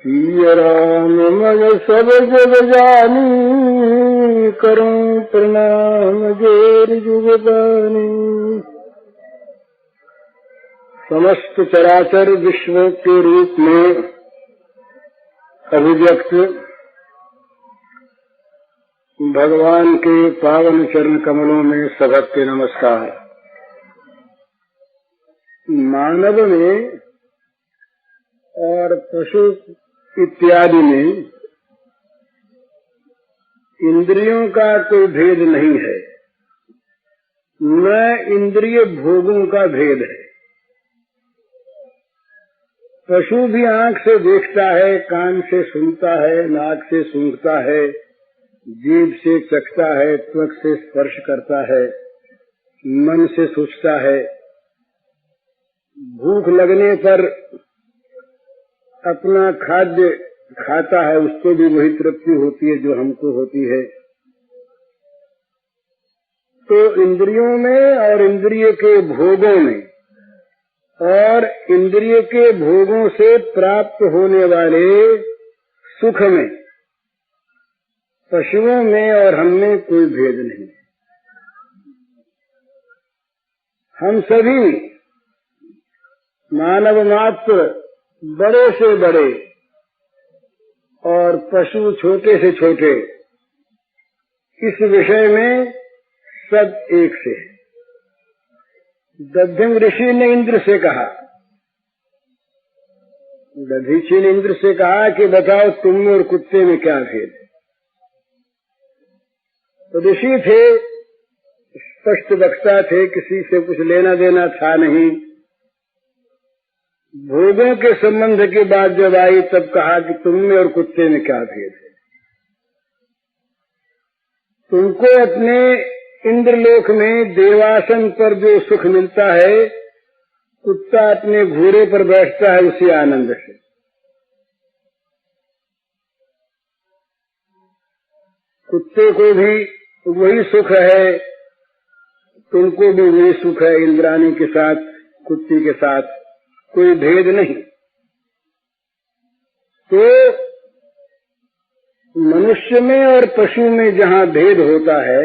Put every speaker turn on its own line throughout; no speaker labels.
सिया राम मग सब जग जानी, करूं प्रणाम जोर जुगदानी। समस्त चराचर विश्व के रूप में अभिव्यक्त भगवान के पावन चरण कमलों में सबके नमस्कार। मानव में और पशु इत्यादि में इंद्रियों का कोई भेद नहीं है, न इंद्रिय भोगों का भेद है। पशु भी आंख से देखता है, कान से सुनता है, नाक से सूंघता है, जीभ से चखता है, त्वक से स्पर्श करता है, मन से सोचता है। भूख लगने पर अपना खाद्य खाता है, उसको भी वही तृप्ति होती है जो हमको होती है। तो इंद्रियों में और इंद्रिय के भोगों में और इंद्रिय के भोगों से प्राप्त होने वाले सुख में पशुओं में और हम में कोई भेद नहीं। हम सभी मानव मात्र, बड़े से बड़े और पशु छोटे से छोटे, इस विषय में सब एक से है। दध्यम ऋषि ने इंद्र से कहा, दधीची ने इंद्र से कहा कि बताओ तुम में और कुत्ते में क्या भेद है। तो ऋषि थे, स्पष्ट वक्ता थे, किसी से कुछ लेना देना था नहीं। भोगों के संबंध की बात जब आई तब कहा कि तुम में और कुत्ते में क्या भेद है। तुमको अपने इंद्रलोक में देवासन पर जो सुख मिलता है, कुत्ता अपने घोड़े पर बैठता है उसी आनंद से। कुत्ते को भी वही सुख है, तुमको भी वही सुख है। इंद्राणी के साथ, कुत्ती के साथ कोई भेद नहीं। तो मनुष्य में और पशु में जहाँ भेद होता है,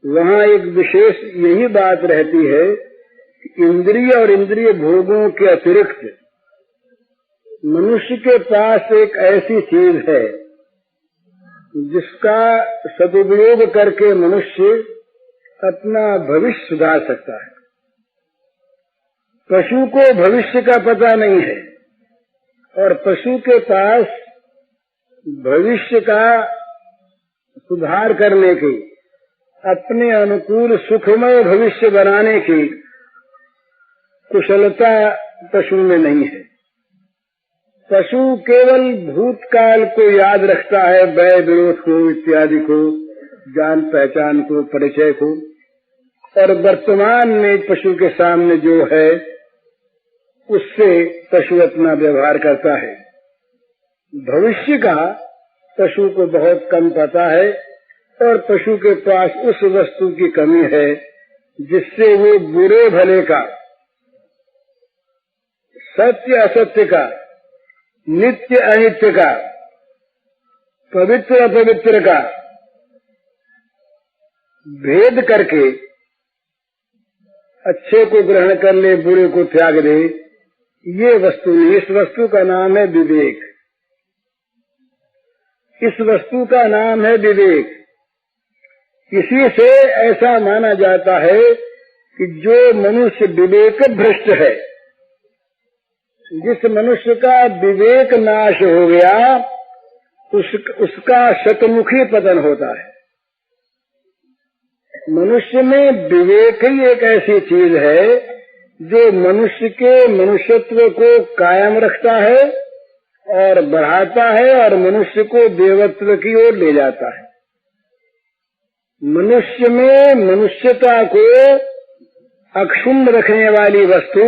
वहाँ एक विशेष यही बात रहती है कि इंद्रिय और इंद्रिय भोगों के अतिरिक्त मनुष्य के पास एक ऐसी चीज है जिसका सदुपयोग करके मनुष्य अपना भविष्य सुधार सकता है। पशु को भविष्य का पता नहीं है और पशु के पास भविष्य का सुधार करने की, अपने अनुकूल सुखमय भविष्य बनाने की कुशलता पशु में नहीं है। पशु केवल भूतकाल को याद रखता है, व्यय विरोध को, इत्यादि को, जान पहचान को, परिचय को, और वर्तमान में पशु के सामने जो है उससे पशु अपना व्यवहार करता है। भविष्य का पशु को बहुत कम पता है और पशु के पास उस वस्तु की कमी है जिससे वो बुरे भले का, सत्य असत्य का, नित्य अनित्य का, पवित्र अपवित्र का भेद करके अच्छे को ग्रहण कर ले, बुरे को त्याग दे। ये वस्तु नहीं, इस वस्तु का नाम है विवेक। इस वस्तु का नाम है विवेक। इसी से ऐसा माना जाता है कि जो मनुष्य विवेक भ्रष्ट है, जिस मनुष्य का विवेक नाश हो गया, उसका शतमुखी पतन होता है। मनुष्य में विवेक ही एक ऐसी चीज है जो मनुष्य के मनुष्यत्व को कायम रखता है और बढ़ाता है और मनुष्य को देवत्व की ओर ले जाता है। मनुष्य में मनुष्यता को अक्षुण्ण रखने वाली वस्तु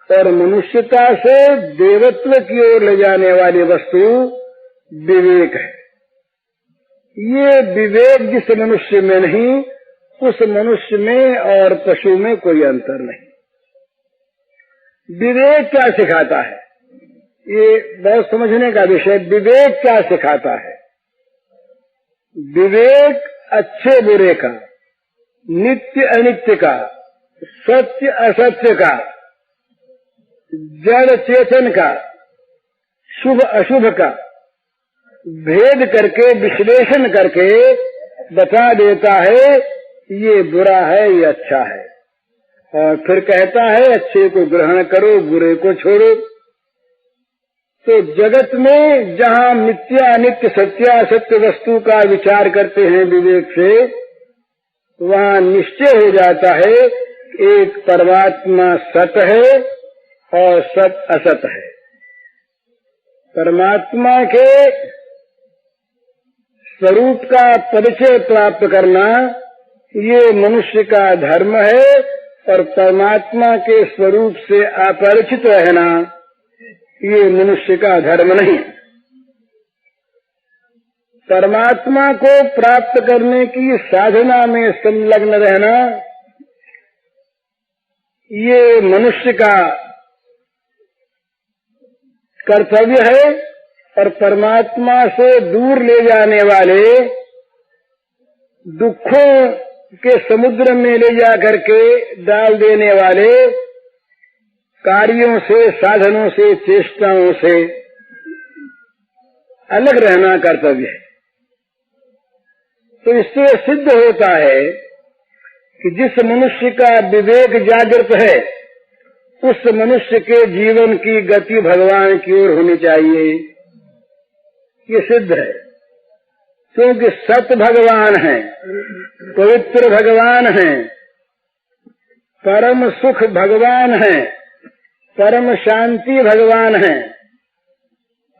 और मनुष्यता से देवत्व की ओर ले जाने वाली वस्तु विवेक है। ये विवेक जिस मनुष्य में नहीं, उस मनुष्य में और पशु में कोई अंतर नहीं। विवेक क्या सिखाता है? ये बहुत समझने का विषय। विवेक क्या सिखाता है? विवेक अच्छे बुरे का, नित्य अनित्य का, सत्य असत्य का, जड़ चेतन का, शुभ अशुभ का भेद करके, विश्लेषण करके बता देता है ये बुरा है, ये अच्छा है, और फिर कहता है अच्छे को ग्रहण करो, बुरे को छोड़ो। तो जगत में जहाँ नित्य अनित्य, सत्य असत्य वस्तु का विचार करते हैं विवेक से, वहाँ निश्चय हो जाता है एक परमात्मा सत है और सत असत है। परमात्मा के स्वरूप का परिचय प्राप्त करना ये मनुष्य का धर्म है, और परमात्मा के स्वरूप से अपरिचित रहना ये मनुष्य का धर्म नहीं। परमात्मा को प्राप्त करने की साधना में संलग्न रहना ये मनुष्य का कर्तव्य है, और परमात्मा से दूर ले जाने वाले, दुखों के समुद्र में ले जा करके डाल देने वाले कार्यों से, साधनों से, चेष्टाओं से अलग रहना कर्तव्य है। तो इससे सिद्ध होता है कि जिस मनुष्य का विवेक जागृत है, उस मनुष्य के जीवन की गति भगवान की ओर होनी चाहिए। ये सिद्ध है, क्योंकि सत भगवान है, पवित्र भगवान है, परम सुख भगवान है, परम शांति भगवान है,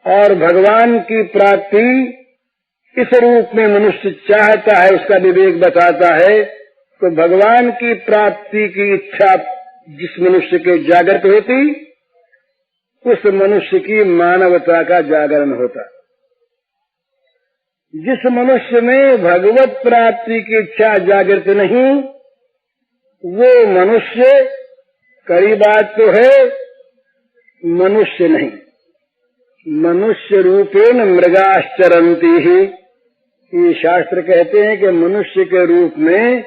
और भगवान की प्राप्ति इस रूप में मनुष्य चाहता है, उसका विवेक बताता है। तो भगवान की प्राप्ति की इच्छा जिस मनुष्य के जागृत होती, उस मनुष्य की मानवता का जागरण होता। जिस मनुष्य में भगवत प्राप्ति की इच्छा जागृत नहीं, वो मनुष्य, कड़ी बात तो है, मनुष्य नहीं, मनुष्य रूपेण मृगाश्चरन्ति ही। ये शास्त्र कहते हैं कि मनुष्य के रूप में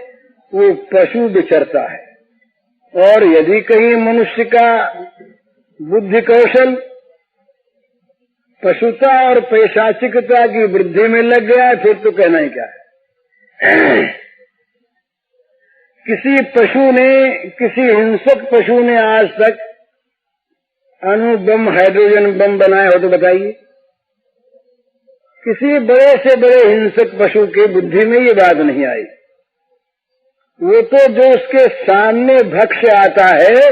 वो पशु विचरता है। और यदि कहीं मनुष्य का बुद्धि कौशल पशुता और पैशाचिकता की वृद्धि में लग गया, फिर तो कहना ही क्या है। किसी पशु ने, किसी हिंसक पशु ने आज तक अणु बम, हाइड्रोजन बम बनाया हो तो बताइए। किसी बड़े से बड़े हिंसक पशु के बुद्धि में ये बात नहीं आई। वो तो जो उसके सामने भक्ष्य आता है,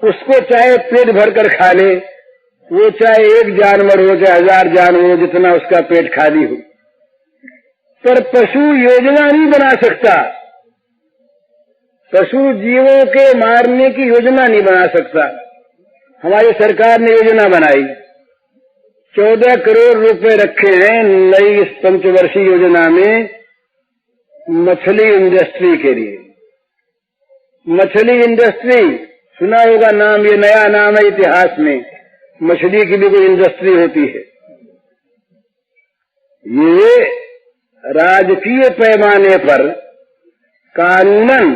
उसको चाहे पेट भरकर खा ले, वो चाहे एक जानवर हो चाहे 1000 जानवर हो, जितना उसका पेट खाली हो, पर पशु योजना नहीं बना सकता। पशु जीवों के मारने की योजना नहीं बना सकता। हमारी सरकार ने योजना बनाई, 14 करोड़ रुपए रखे हैं नई इस पंचवर्षीय योजना में मछली इंडस्ट्री के लिए। मछली इंडस्ट्री सुना होगा नाम, ये नया नाम है इतिहास में। मछली की भी कोई इंडस्ट्री होती है। ये राजकीय पैमाने पर कानूनन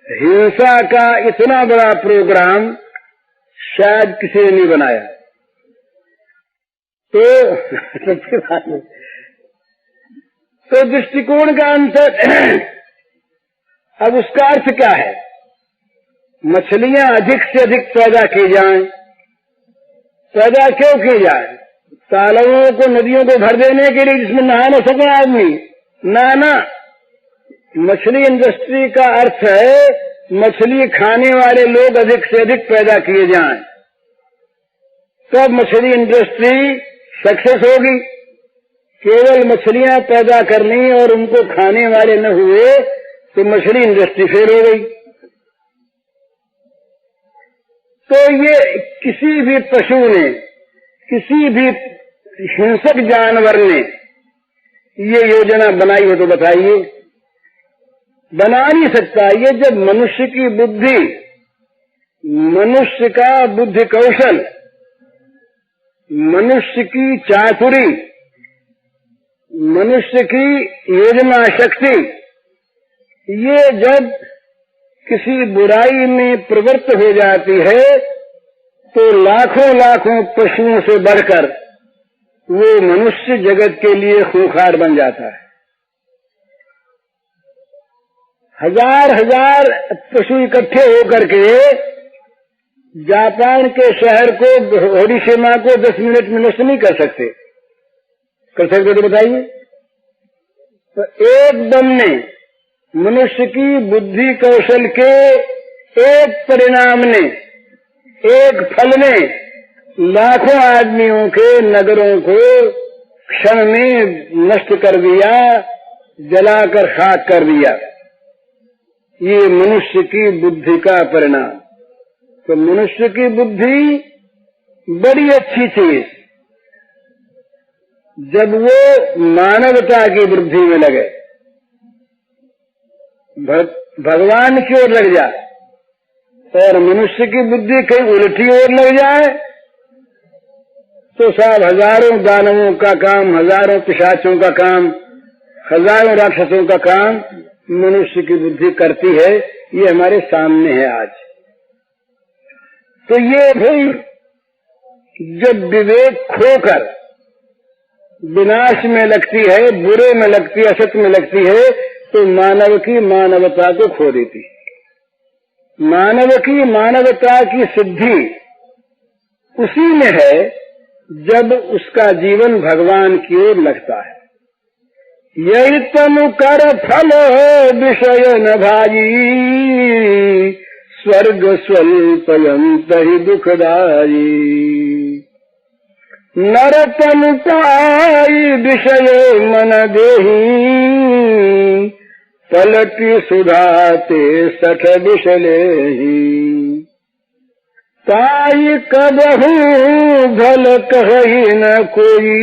हिंसा का इतना बड़ा प्रोग्राम शायद किसी ने नहीं बनाया। तो दृष्टिकोण का अंतर। अब उसका अर्थ क्या है? मछलियां अधिक से अधिक पैदा की जाएं। पैदा क्यों की जाए? तालाबों को, नदियों को भर देने के लिए, जिसमें नहा न सके आदमी। ना, मछली इंडस्ट्री का अर्थ है मछली खाने वाले लोग अधिक से अधिक पैदा किए जाएं, तब मछली इंडस्ट्री सक्सेस होगी। केवल मछलियां पैदा करनी और उनको खाने वाले न हुए तो मछली इंडस्ट्री फेल हो गई। तो ये किसी भी पशु ने, किसी भी हिंसक जानवर ने ये योजना बनाई हो तो बताइए? बना नहीं सकता। ये जब मनुष्य की बुद्धि मनुष्य का बुद्धि कौशल, मनुष्य की चातुरी, मनुष्य की योजना शक्ति, ये जब किसी बुराई में प्रवृत्त हो जाती है तो लाखों लाखों पशुओं से बढ़कर वो मनुष्य जगत के लिए खूंखार बन जाता है। हजार हजार पशु इकट्ठे होकर के जापान के शहर को, हिरोशिमा को 10 मिनट में नष्ट नहीं कर सकते। कर सकते तो बताइए। तो एक दम में मनुष्य की बुद्धि कौशल के एक परिणाम ने, एक फल ने लाखों आदमियों के नगरों को क्षण में नष्ट कर दिया, जलाकर खाक कर दिया। ये मनुष्य की बुद्धि का परिणाम। तो मनुष्य की बुद्धि बड़ी अच्छी चीज, जब वो मानवता की वृद्धि में लगे, भगवान की ओर लग जाए, और मनुष्य की बुद्धि कहीं उल्टी ओर लग जाए तो साहब हजारों दानवों का काम, हजारों पिशाचों का काम, हजारों राक्षसों का काम मनुष्य की बुद्धि करती है। ये हमारे सामने है आज। तो ये भाई जब विवेक खोकर विनाश में लगती है, बुरे में लगती है, असत में लगती है, तो मानव की मानवता को खो देती है। मानव की मानवता की सिद्धि उसी में है जब उसका जीवन भगवान की ओर लगता है। यही तनु कर फल विषय न भाई, स्वर्ग स्वल्पयंत ही दुखदाई। नर तनु पाई विषय मन देही, पलटी सुधाते सठ विषले ही। ताई कबहू भल कही न कोई,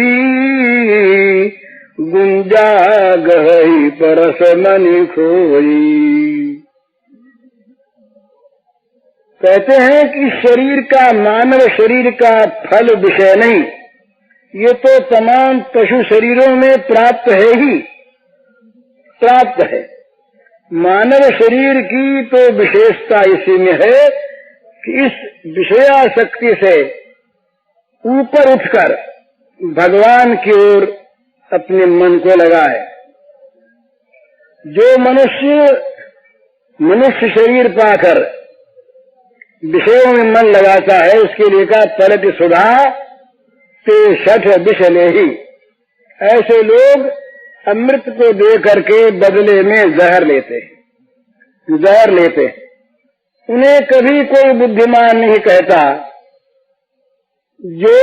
गुंजा गही परस मनि खोई। कहते हैं कि शरीर का, मानव शरीर का फल विषय नहीं, ये तो तमाम पशु शरीरों में प्राप्त है ही प्राप्त है। मानव शरीर की तो विशेषता इसी में है कि इस विषयासक्ति से ऊपर उठकर भगवान की ओर अपने मन को लगाए। जो मनुष्य शरीर पाकर विषयों में मन लगाता है, उसके लिए का पलट सुधा ते शठ विषले ही। ऐसे लोग अमृत को दे करके बदले में जहर लेते हैं। उन्हें कभी कोई बुद्धिमान नहीं कहता। जो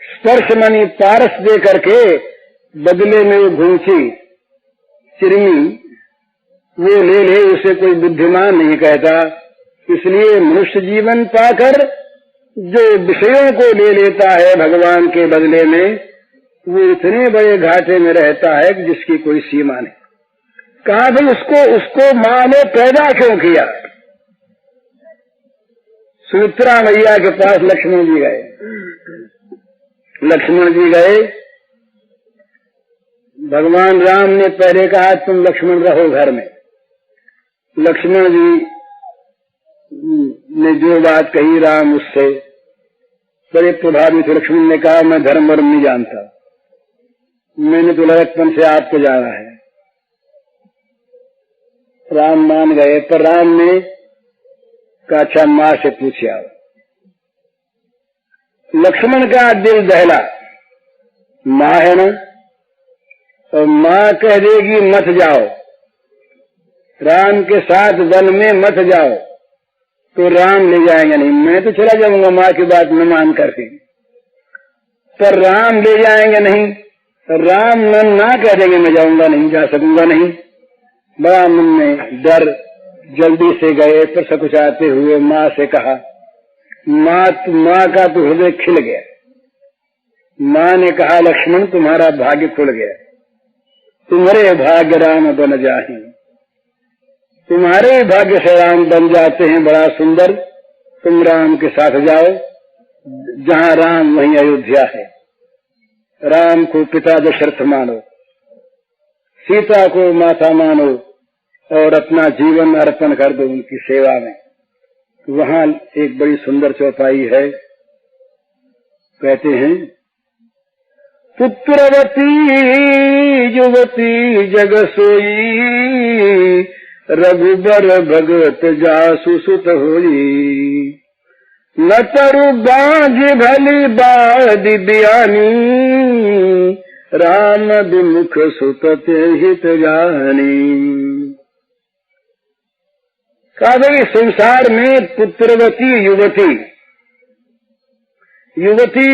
स्पर्श मणि पारस दे करके बदले में वो घूंची चिरमी वो ले, उसे कोई बुद्धिमान नहीं कहता। इसलिए मनुष्य जीवन पाकर जो विषयों को ले लेता है भगवान के बदले में, वो इतने बड़े घाटे में रहता है कि जिसकी कोई सीमा नहीं। कहा भी उसको माँ ने पैदा क्यों किया? सुमित्रा मैया के पास लक्ष्मण जी गए। भगवान राम ने पहले कहा तुम लक्ष्मण रहो घर में। लक्ष्मण जी ने जो बात कही राम उससे बड़े प्रभावित। लक्ष्मण ने कहा मैं धर्म वर्म नहीं जानता, मैंने तो लड़कपन से आपको जाना है। राम मान गए, पर राम ने कहा अच्छा माँ से पूछे आओ। लक्ष्मण का दिल दहला, माँ है ना, और माँ कह देगी मत जाओ, राम के साथ वन में मत जाओ, तो राम ले जाएंगे नहीं। मैं तो चला जाऊंगा माँ की बात न मान करके, पर राम ले जाएंगे नहीं। राम ना कह देंगे मैं जाऊंगा नहीं, जा सकूंगा नहीं। बड़ा मन में डर, जल्दी से गए पर सकुचाते हुए माँ से कहा। माँ का तो हृदय खिल गया। माँ ने कहा लक्ष्मण तुम्हारा भाग्य खुल गया, तुम्हारे भाग्य राम बन जाहि। तुम्हारे भाग्य से राम बन जाते हैं, बड़ा सुंदर तुम राम के साथ जाओ, जहाँ राम वहीं अयोध्या है। राम को पिता दशरथ मानो, सीता को माता मानो और अपना जीवन अर्पण कर दो उनकी सेवा में। वहाँ एक बड़ी सुंदर चौपाई है, कहते हैं पुत्रवती युवती जग सोई, रघुबर भगत जासु सुत होई। न तरु बाज भली बाध बियानी, राम विमुख सुत हित जानी। कहा संसार में पुत्रवती युवती, युवती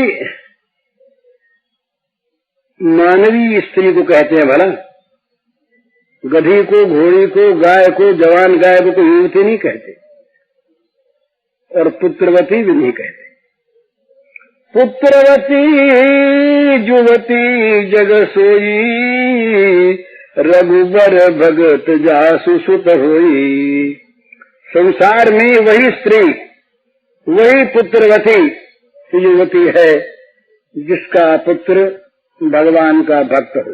मानवीय स्त्री को कहते हैं भला। गधी को, घोड़ी को, गाय को, जवान गाय को तो युवती नहीं कहते, और पुत्रवती भी नहीं कहते। पुत्रवती युवती जग सोई, रघुबर भगत जासु सुत होई। संसार में वही स्त्री, वही पुत्रवती युवती है जिसका पुत्र भगवान का भक्त हो।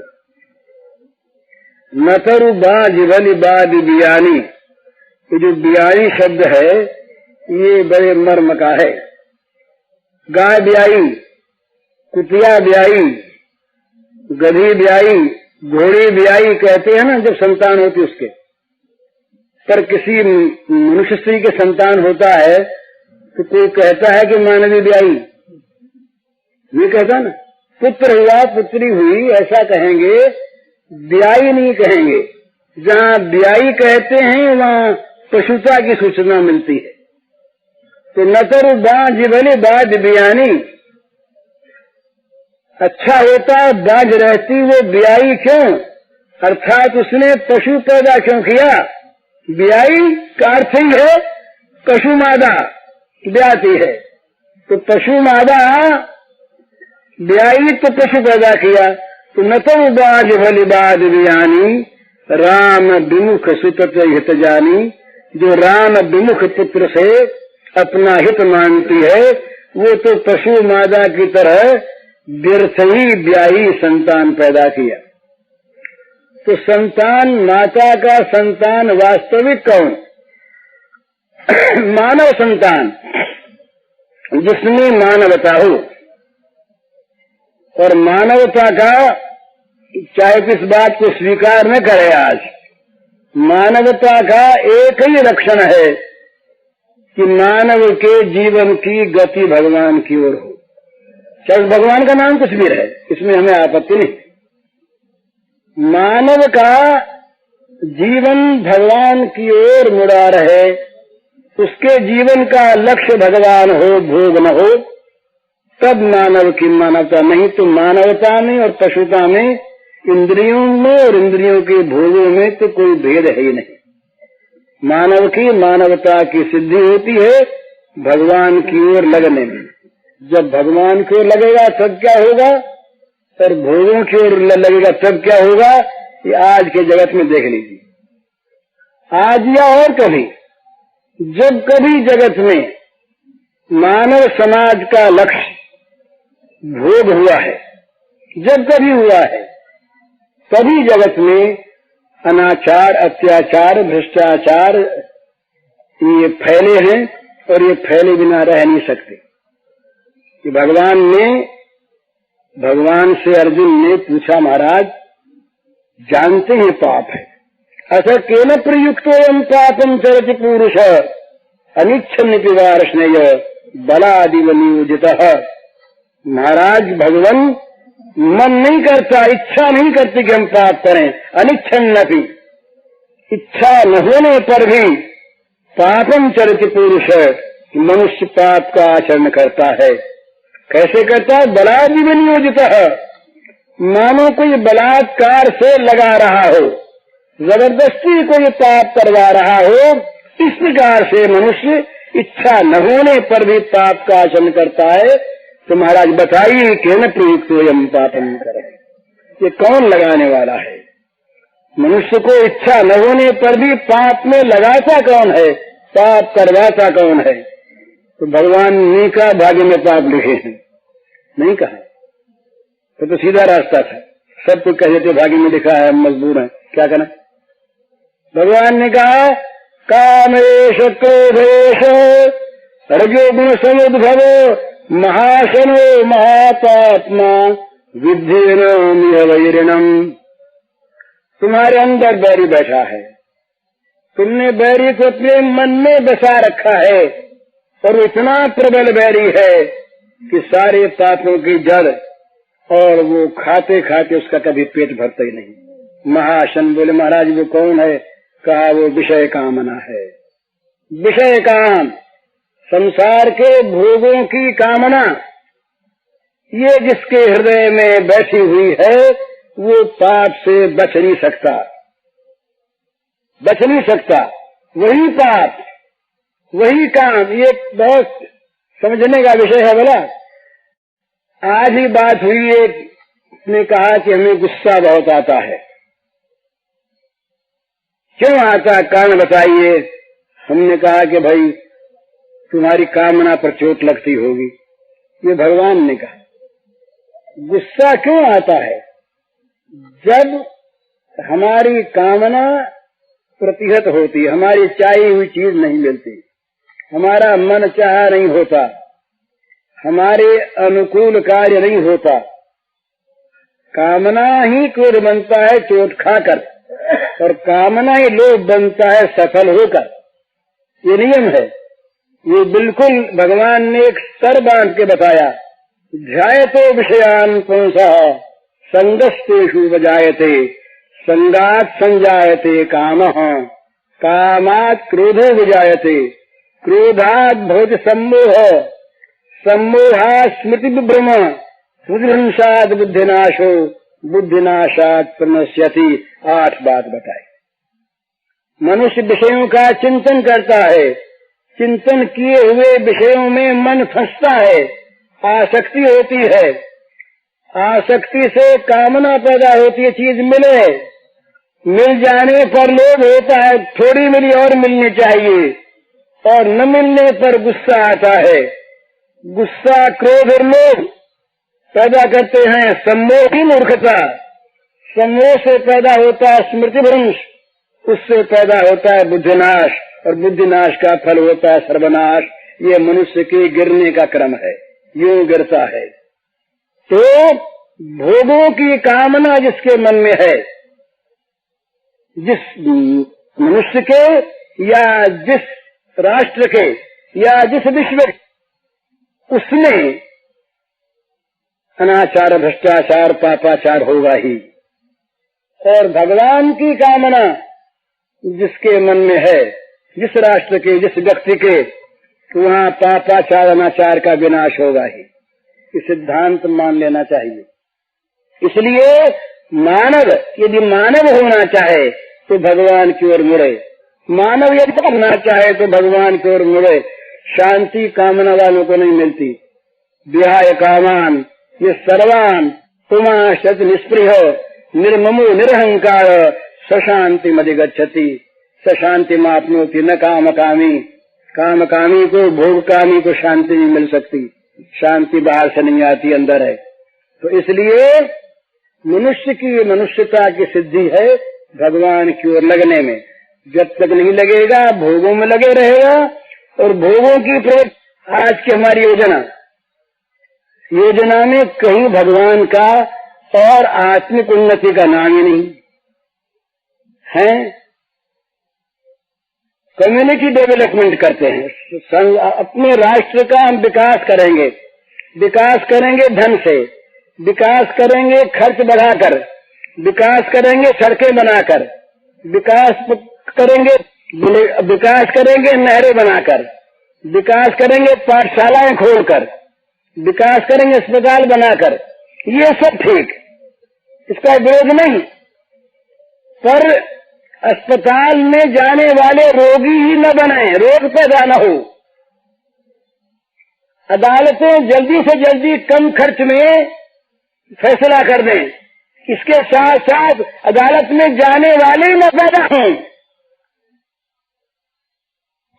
नतरु बाज भली बाध बियानी, ये जो बियानी शब्द है ये बड़े मर्म का है। गाय ब्याई, कुतिया ब्याई, गधी ब्याई, घोड़ी ब्याई कहते हैं ना जब संतान होती उसके। पर किसी मनुष्य स्त्री के संतान होता है तो कोई कहता है कि मानवी ब्याई, ये कहता ना। पुत्र हुआ, पुत्री हुई, ऐसा कहेंगे, ब्याई नहीं कहेंगे। जहाँ ब्याई कहते हैं वहाँ पशुता की सूचना मिलती है। तो नतर बाज भले बाज बियानी, अच्छा होता बाज रहती वो ब्याई क्यों, अर्थात उसने पशु पैदा क्यों किया। ब्याई का अर्थ ही है पशु मादा ब्याती है, तो पशु मादा ब्याई तो पशु पैदा किया। तो नतर बाज भली बाज बियानी, राम विमुख सुत हित जानी। जो राम विमुख पुत्र से अपना हित मानती है वो तो पशु मादा की तरह व्यर्थ ही ब्याही संतान पैदा किया। तो संतान, माता का संतान वास्तविक कौन, मानव संतान जिसमें मानवता हो। और मानवता का चाहे किस बात को स्वीकार न करे, आज मानवता का एक ही लक्षण है कि मानव के जीवन की गति भगवान की ओर हो। चाहे भगवान का नाम कुछ भी रहे, इसमें हमें आपत्ति नहीं। मानव का जीवन भगवान की ओर मुड़ा रहे, उसके जीवन का लक्ष्य भगवान हो, भोग न हो, तब मानव की मानवता। नहीं तो मानवता में और पशुता में, इंद्रियों में और इंद्रियों के भोगों में तो कोई भेद है ही नहीं। मानव की मानवता की सिद्धि होती है भगवान की ओर लगने में। जब भगवान की ओर लगेगा तब क्या होगा, और भोगों की ओर लगेगा तब क्या होगा, ये आज के जगत में देख लीजिए। आज या और कभी, जब कभी जगत में मानव समाज का लक्ष्य भोग हुआ है, जब कभी हुआ है, तभी जगत में अनाचार, अत्याचार, भ्रष्टाचार ये फैले हैं, और ये फैले बिना रह नहीं सकते। कि भगवान से अर्जुन ने पूछा, महाराज जानते हैं पाप है, अथ केन प्रयुक्तोऽयं पापं चरति पुरुष अनिच्छन्नपि वार्ष्णेय बलादिव नियोजितः। महाराज भगवान मन नहीं करता, इच्छा नहीं करती कि हम पाप करें। अनिच्छन्नपि, इच्छा न होने पर भी पापम चरति पुरुष, मनुष्य पाप का आचरण करता है। कैसे करता है, बलादिव नियोजितः, मानो कोई बलात्कार से लगा रहा हो, जबरदस्ती कोई पाप करवा रहा हो। इस प्रकार से मनुष्य इच्छा न होने पर भी पाप का आचरण करता है। तो महाराज बताइए कि न प्रयुक्तोऽयं पापं करे, ये कौन लगाने वाला है। मनुष्य को इच्छा न होने पर भी पाप में लगाता कौन है, पाप करवाता कौन है। तो भगवान ने कहा भाग्य में पाप लिखे हैं, नहीं कहा। तो सीधा रास्ता था, सब कुछ कह देते भाग्य में लिखा है, मजबूर है, क्या करना। भगवान ने कहा कामेश क्रोधेश रजोगुण समुद्भव महाशनो महापात्मा विद्धि वैरिणम। तुम्हारे अंदर बैरी बैठा है, तुमने बैरी को अपने मन में बसा रखा है, और इतना प्रबल बैरी है कि सारे पापों की जड़, और वो खाते खाते उसका कभी पेट भरता ही नहीं। महाशन बोले महाराज वो कौन है? कहा वो विषय कामना है। विषय काम, संसार के भोगों की कामना, ये जिसके हृदय में बैठी हुई है वो पाप से बच नहीं सकता, बच नहीं सकता। वही पाप, वही काम, ये बहुत समझने का विषय है। बोला आज ही बात हुई, एक ने कहा कि हमें गुस्सा बहुत आता है। क्यों आता, कारण बताइए। हमने कहा कि भाई तुम्हारी कामना पर चोट लगती होगी। ये भगवान ने कहा गुस्सा क्यों आता है? जब हमारी कामना प्रतिहत होती, हमारी चाही हुई चीज नहीं मिलती, हमारा मन चाहा नहीं होता, हमारे अनुकूल कार्य नहीं होता, कामना ही क्रोध बनता है चोट खाकर, और कामना ही लोभ बनता है सफल होकर। ये नियम है, ये बिल्कुल भगवान ने एक स्तर बांध के बताया। ध्यायतो विषयान् पुंसः संगस्तेषु वजायते संगात् संजायते कामः कामात् क्रोधो विजायते क्रोधात् भवति सम्मोहः सम्मोहात् स्मृति विभ्रम स्मृतिभ्रंशात् बुद्धिनाशो बुद्धिनाशात् प्रणश्यति। 8 बात बताई। मनुष्य विषयों का चिंतन करता है, चिंतन किए हुए विषयों में मन फंसता है, आसक्ति होती है, आसक्ति से कामना पैदा होती है, चीज मिले, मिल जाने पर लोभ होता है, थोड़ी मिली और मिलनी चाहिए, और न मिलने पर गुस्सा आता है। गुस्सा क्रोध और लोभ पैदा करते हैं सम्मोह की मूर्खता, सम्मोह से पैदा होता है स्मृति भ्रंश, उससे पैदा होता है बुद्धिनाश, और बुद्धिनाश का फल होता है सर्वनाश। ये मनुष्य के गिरने का क्रम है, यूं गिरता है। तो भोगों की कामना जिसके मन में है, जिस मनुष्य के या जिस राष्ट्र के या जिस विश्व, उसमें अनाचार भ्रष्टाचार पापाचार होगा ही। और भगवान की कामना जिसके मन में है, जिस राष्ट्र के, जिस व्यक्ति के, तो वहाँ पापाचार अनाचार का विनाश होगा ही। ये सिद्धांत मान लेना चाहिए। इसलिए मानव यदि मानव होना चाहे तो भगवान की ओर मुड़े, मानव यदि पढ़ना चाहे तो भगवान की ओर मुड़े। शांति कामना वालों को नहीं मिलती। विहाय कामान ये सर्वान पुमाशत निष्प्रिय निर्ममो निरहंकार सशांति मधिगच्छति। सशांति मापनोति न काम कामी, काम कामी को, भोग कामी को शांति नहीं मिल सकती। शांति बाहर से नहीं आती, अंदर है। तो इसलिए मनुष्य की मनुष्यता की सिद्धि है भगवान की ओर लगने में। जब तक नहीं लगेगा भोगों में लगे रहेगा, और भोगों की प्रेत आज की हमारी योजना में कहीं भगवान का और आत्मिक उन्नति का नाम ही नहीं है। कम्युनिटी डेवलपमेंट करते हैं, अपने राष्ट्र का हम विकास करेंगे, विकास करेंगे धन से, विकास करेंगे खर्च बढ़ाकर, विकास करेंगे सड़कें बनाकर, विकास करेंगे नहरें बनाकर, विकास करेंगे पाठशालाएं खोलकर, विकास करेंगे अस्पताल बनाकर। ये सब ठीक, इसका विरोध नहीं, पर अस्पताल में जाने वाले रोगी ही न बने, रोग पैदा न हो। अदालतें जल्दी से जल्दी कम खर्च में फैसला कर दें, इसके साथ साथ अदालत में जाने वाले न पैदा हों।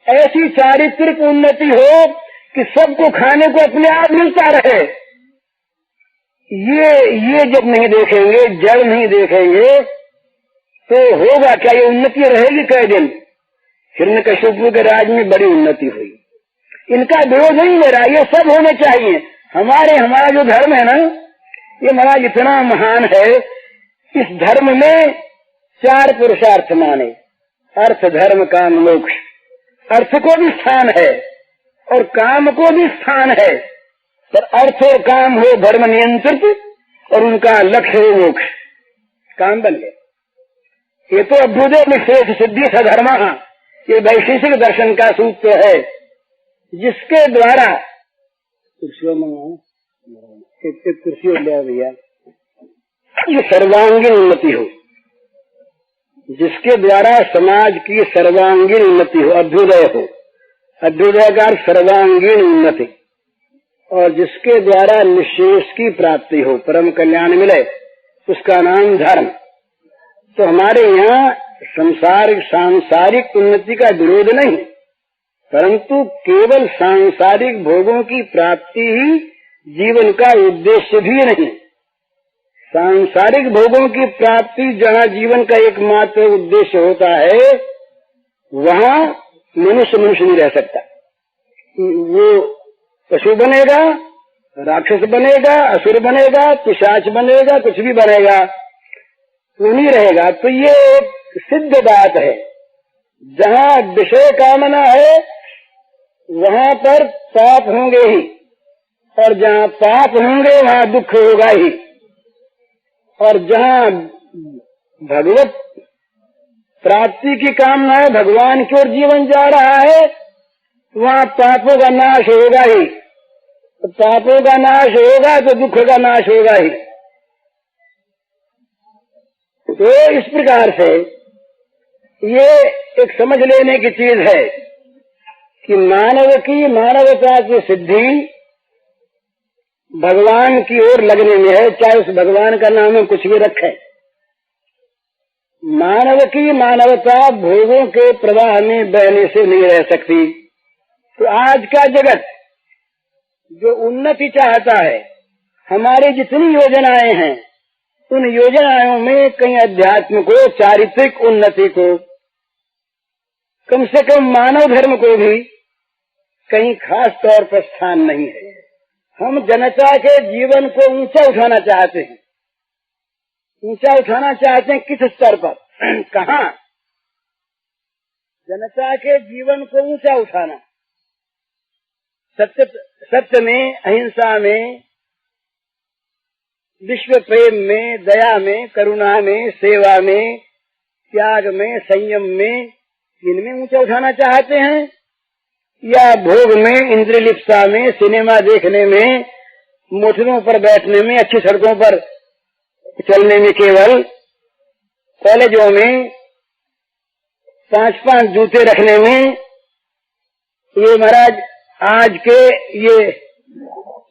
ऐसी चारित्रिक उन्नति हो कि सबको खाने को अपने आप मिलता रहे। ये जब नहीं देखेंगे, जड़ नहीं देखेंगे, तो होगा क्या? ये उन्नति रहेगी कई दिन? हिरण्यकशिपु के राज में बड़ी उन्नति हुई। इनका विरोध नहीं मेरा, ये सब होने चाहिए। हमारा जो धर्म है ना, ये महाराज इतना महान है। इस धर्म में 4 पुरुषार्थ माने, अर्थ धर्म काम मोक्ष। अर्थ को भी स्थान है और काम को भी स्थान है, पर अर्थ और काम हो धर्म नियंत्रित और उनका लक्ष्य हो मोक्ष। काम बन गया। ये तो अभ्युदय निश्रेष सिद्धि सधर्मा, ये वैशेषिक दर्शन का सूत्र है, जिसके द्वारा कुर्सियों में एक कुर्सी ले भैया, ये सर्वांगीण उन्नति हो, जिसके द्वारा समाज की सर्वांगीण उन्नति हो, अभ्युदय हो। अभ्युदय का सर्वांगीण उन्नति, और जिसके द्वारा निशेष की प्राप्ति हो, परम कल्याण मिले, उसका नाम धर्म। तो हमारे यहाँ सांसारिक उन्नति का विरोध नहीं, परंतु केवल सांसारिक भोगों की प्राप्ति ही जीवन का उद्देश्य भी नहीं। सांसारिक भोगों की प्राप्ति जहाँ जीवन का एकमात्र उद्देश्य होता है, वहाँ मनुष्य नहीं रह सकता। वो पशु बनेगा, राक्षस बनेगा, असुर बनेगा, पिशाच बनेगा, कुछ भी बनेगा, वो नहीं रहेगा। तो ये एक सिद्ध बात है। जहाँ विषय कामना है वहाँ पर पाप होंगे ही, और जहाँ पाप होंगे वहाँ दुख होगा ही। और जहाँ भगवत प्राप्ति की कामना है, भगवान की ओर जीवन जा रहा है, वहाँ पापों का नाश होगा ही। तो पापों का नाश होगा तो दुख का नाश होगा ही। तो इस प्रकार से ये एक समझ लेने की चीज है कि मानवता की सिद्धि भगवान की ओर लगने में है, चाहे उस भगवान का नाम हम कुछ भी रखें। मानवता भोगों के प्रवाह में बहने से नहीं रह सकती। तो आज का जगत जो उन्नति चाहता है, हमारी जितनी योजनाएं हैं, उन योजनाओं में कहीं अध्यात्म को, चारित्रिक उन्नति को, कम से कम मानव धर्म को भी कहीं खास तौर पर स्थान नहीं है। हम जनता के जीवन को ऊंचा उठाना चाहते हैं। ऊंचा उठाना चाहते हैं किस स्तर पर? कहाँ? जनता के जीवन को ऊंचा उठाना, सत्य में, अहिंसा में, विश्व प्रेम में, दया में, करुणा में, सेवा में, त्याग में, संयम में, इनमें ऊंचा उठाना चाहते हैं, या भोग में, इंद्रियलिप्सा में, सिनेमा देखने में, मोटरों पर बैठने में, अच्छी सड़कों पर चलने में, केवल कॉलेजों में 5-5 जूते रखने में? ये महाराज आज के ये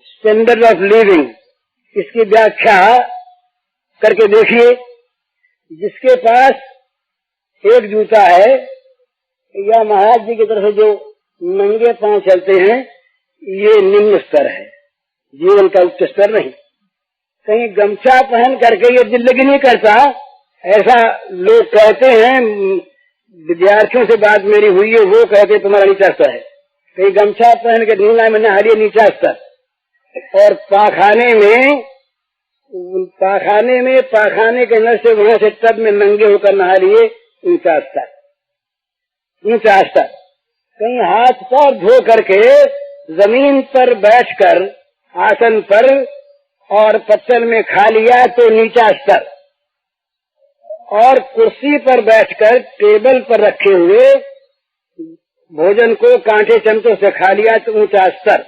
स्टैंडर्ड ऑफ लिविंग, इसकी व्याख्या करके देखिए। जिसके पास एक जूता है, या महाराज जी की तरफ से जो नंगे पांव चलते हैं, ये निम्न स्तर है, जीवन का उच्च स्तर नहीं। कहीं गमछा पहन करके ये जिंदगी नहीं करता, ऐसा लोग कहते हैं। विद्यार्थियों से बात मेरी हुई है, वो कहते तुम्हारा नीचा स्तर है। कहीं गमछा पहन के ढीला में नहा लिए, नीचा स्तर। और पाखाने के नल से वहां से टब में नंगे होकर नहा लिए, ऊंचा स्तर। कहीं हाथ पैर धो करके जमीन पर बैठकर आसन पर और पत्तल में खा लिया तो नीचा स्तर, और कुर्सी पर बैठकर टेबल पर रखे हुए भोजन को कांटे चमचों से खा लिया तो ऊंचा स्तर।